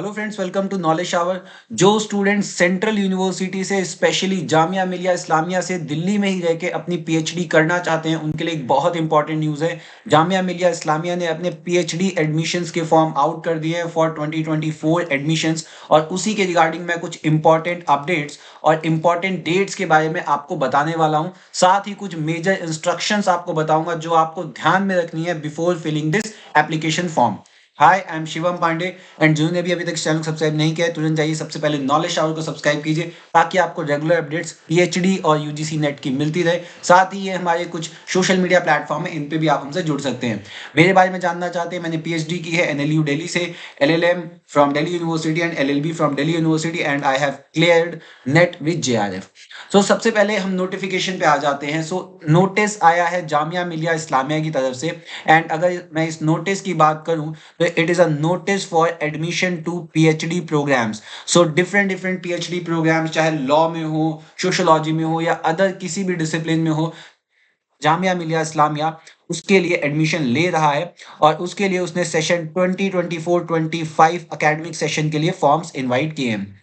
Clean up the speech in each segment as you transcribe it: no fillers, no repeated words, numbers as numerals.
Hello friends, welcome to knowledge shower. जो student central university से specially Jamia Millia Islamia से दिल्ली में ही रह के अपनी पीएचडी करना चाहते हैं, उनके लिए एक बहुत इंपॉर्टेंट न्यूज़ है। जामिया मिलिया इस्लामिया ने अपने पीएचडी एडमिशन्स के फॉर्म आउट कर दिए हैं फॉर 2024 एडमिशन्स, और उसी के रिगार्डिंग मैं कुछ इंपॉर्टेंट अपडेट्स और इंपॉर्टेंट डेट्स के बारे में आपको बताने वाला हूँ। साथ ही कुछ मेजर इंस्ट्रक्शंस आपको बताऊंगा जो आपको ध्यान में रखनी है before filling this application form. Hi, I am Shivam Pandey and जिन्होंने भी अभी तक चैनल सब्सक्राइब नहीं किया है तुरंत जाइए सबसे पहले नॉलेज शावर को सब्सक्राइब कीजिए ताकि आपको रेगुलर अपडेट्स पीएचडी और यूजीसी नेट की मिलती रहे। साथ ही ये हमारे कुछ सोशल मीडिया प्लेटफॉर्म है, इन पे भी आप हमसे जुड़ सकते हैं। मेरे बारे में जानना चाहते हैं, मैंने पीएचडी की है एनएलयू दिल्ली से, LLM from Delhi university and LLB from Delhi university and I have cleared NET with JRF. So सबसे पहले हम नोटिफिकेशन पे आ जाते हैं। सो नोटिस आया है जामिया मिलिया इस्लामिया की तरफ से, एंड अगर मैं इस नोटिस की बात करूं तो it is a notice for admission to PhD programs. So different PhD programs, चाहे लॉ में हो, सोशियोलॉजी में हो या अदर किसी भी डिसिप्लिन में हो, जामिया मिलिया इस्लामिया उसके लिए एडमिशन ले रहा है। और उसके लिए उसने सेशन 2024-25 एकेडमिक सेशन के लिए फॉर्म्स इनवाइट किए हैं।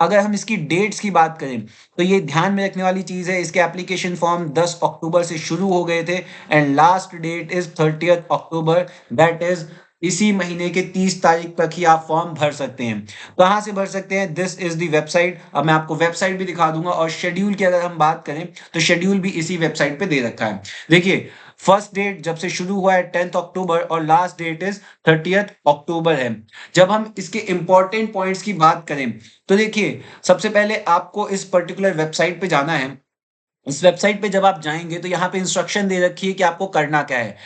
अगर हम इसकी डेट्स की बात करें तो ये ध्यान में रखने वाली चीज है, इसके एप्लीकेशन फॉर्म 10 अक्टूबर से शुरू हो गए थे and last date is 30 October. That is इसी महीने के 30 तारीख तक ही आप फॉर्म भर सकते हैं। कहाँ से भर सकते हैं? This is the website. अब मैं आपको वेबसाइट भी दिखा दूंगा, और शेड्यूल की अगर हम बात करें तो शेड्यूल भी इसी वेबसाइट पे दे रखा है। देखिए, फर्स्ट डेट जब से शुरू हुआ है 10 अक्टूबर और लास्ट डेट इज 30 अक्टूबर है। जब हम इसके इंपॉर्टेंट पॉइंट्स की बात करें तो देखिए, सबसे पहले आपको इस पर्टिकुलर वेबसाइट पे जाना है। इस वेबसाइट पे जब आप जाएंगे तो यहाँ पे इंस्ट्रक्शन दे रखी है कि आपको करना क्या है।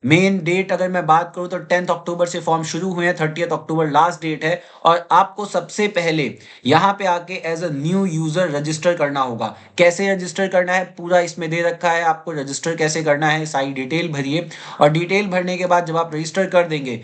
मेन डेट अगर मैं बात करूं तो 10 अक्टूबर से फॉर्म शुरू हुए हैं, 30 अक्टूबर लास्ट डेट है। और आपको सबसे पहले यहाँ पे आके as a new user register करना होगा। कैसे रजिस्टर करना है पूरा इसमें दे रखा है, आपको रजिस्टर कैसे करना है, सारी डिटेल भरिए। और डिटेल भरने के बाद जब आप रजिस्टर कर देंगे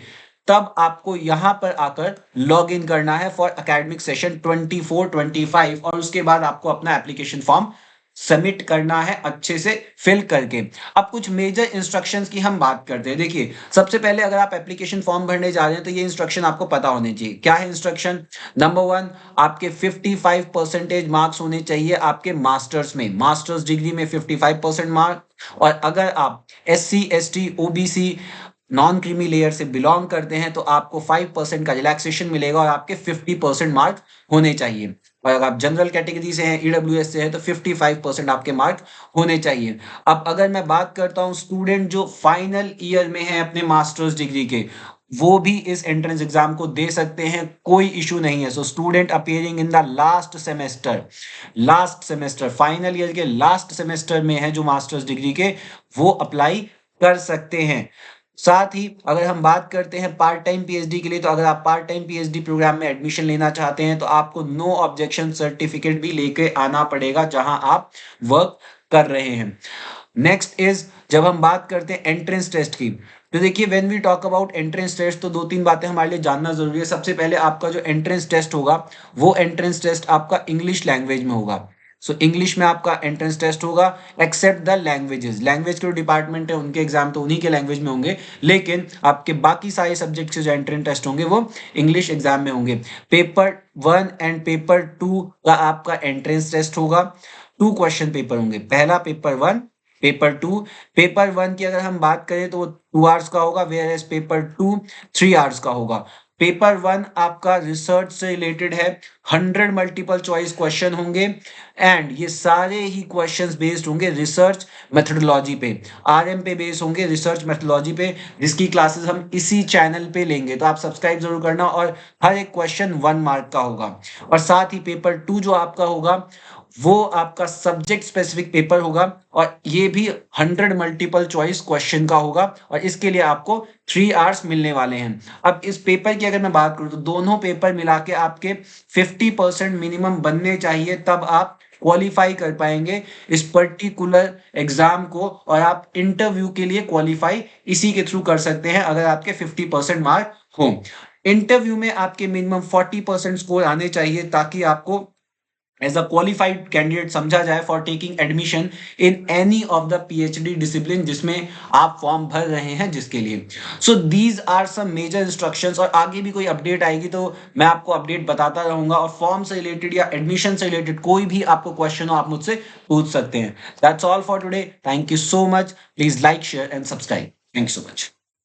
तब आपको यहाँ पर आकर लॉग इन करना है फॉर एकेडमिक सेशन 24-25, और उसके बाद आपको अपना एप्लीकेशन फॉर्म सबमिट करना है अच्छे से फिल करके। अब कुछ मेजर इंस्ट्रक्शंस की हम बात करते हैं। देखिए, सबसे पहले अगर आप एप्लीकेशन फॉर्म भरने जा रहे हैं तो ये इंस्ट्रक्शन आपको पता होने चाहिए। क्या है इंस्ट्रक्शन? नंबर वन, आपके 55% मार्क्स होने चाहिए आपके मास्टर्स में, मास्टर्स डिग्री में 55% मार्क। और अगर आप SC ST OBC non creamy layer से बिलोंग करते हैं तो आपको 5% का रिलैक्सेशन मिलेगा और आपके 50% मार्क होने चाहिए। और अगर आप जनरल कैटेगरी से हैं, EWS से हैं, तो 55% आपके मार्क होने चाहिए। अब अगर मैं बात करता हूं स्टूडेंट जो फाइनल ईयर में है अपने मास्टर्स डिग्री के, वो भी इस एंट्रेंस एग्जाम को दे सकते हैं, कोई इशू नहीं है। So student appearing in the last semester final year के लास्ट सेमेस्टर में है जो मास्टर्स डिग्री के, वो अप्लाई कर सकते हैं। साथ ही अगर हम बात करते हैं पार्ट टाइम पीएचडी के लिए, तो अगर आप पार्ट टाइम पीएचडी प्रोग्राम में एडमिशन लेना चाहते हैं तो आपको नो ऑब्जेक्शन सर्टिफिकेट भी लेके आना पड़ेगा जहां आप वर्क कर रहे हैं। नेक्स्ट इज, जब हम बात करते हैं एंट्रेंस टेस्ट की, तो देखिए when we talk about entrance test तो दो तीन बातें हमारे लिए जानना जरूरी है। सबसे पहले आपका जो एंट्रेंस टेस्ट होगा वो एंट्रेंस टेस्ट आपका इंग्लिश लैंग्वेज में होगा। सो इंग्लिश में आपका एंट्रेंस टेस्ट होगा, एक्सेप्ट द लैंग्वेजेस। लैंग्वेज के जो डिपार्टमेंट है उनके एग्जाम तो उन्हीं के लैंग्वेज में होंगे, लेकिन आपके बाकी सारे सब्जेक्ट के जो एंट्रेंस टेस्ट होंगे वो इंग्लिश एग्जाम में होंगे। पेपर 1 एंड पेपर 2 का आपका एंट्रेंस टेस्ट होगा। 2 क्वेश्चन पेपर होंगे, पहला पेपर 1, पेपर 2। पेपर 1 की अगर हम बात करें तो वो 2 आवर्स का होगा, वेयर एज पेपर 2 3 आवर्स का होगा। पेपर 1 आपका रिसर्च से रिलेटेड है, 100 मल्टीपल चॉइस क्वेश्चन होंगे, एंड ये सारे ही क्वेश्चंस बेस्ड होंगे रिसर्च मेथोडोलॉजी पे, RM पे बेस्ड होंगे, रिसर्च मेथोडोलॉजी पे, जिसकी क्लासेस हम इसी चैनल पे लेंगे, तो आप सब्सक्राइब जरूर करना। और हर एक क्वेश्चन 1 मार्क का होगा। और साथ ही पेपर 2 जो आपका होगा वो आपका सब्जेक्ट स्पेसिफिक पेपर होगा, और ये भी 100 मल्टीपल चॉइस क्वेश्चन का होगा, और इसके लिए आपको 3 आवर्स मिलने वाले हैं। अब इस पेपर की अगर मैं बात करूं तो दोनों पेपर मिला के आपके 50% मिनिमम बनने चाहिए, तब आप क्वालिफाई कर पाएंगे इस पर्टिकुलर एग्जाम को, और आप इंटरव्यू के लिए क्वालिफाई इसी के थ्रू कर सकते हैं अगर आपके 50% मार्क हो। इंटरव्यू में आपके मिनिमम 40% स्कोर आने चाहिए ताकि आपको एज अ क्वालिफाइड कैंडिडेट समझा जाए for taking admission in any of the PhD discipline जिसमें आप फॉर्म भर रहे हैं जिसके लिए। So these are some major instructions, और आगे भी कोई अपडेट आएगी तो मैं आपको अपडेट बताता रहूंगा, और फॉर्म से रिलेटेड या एडमिशन से रिलेटेड कोई भी आपको क्वेश्चन हो आप मुझसे पूछ सकते हैं। That's all for today, thank you so much, please like share and subscribe, thank you so much.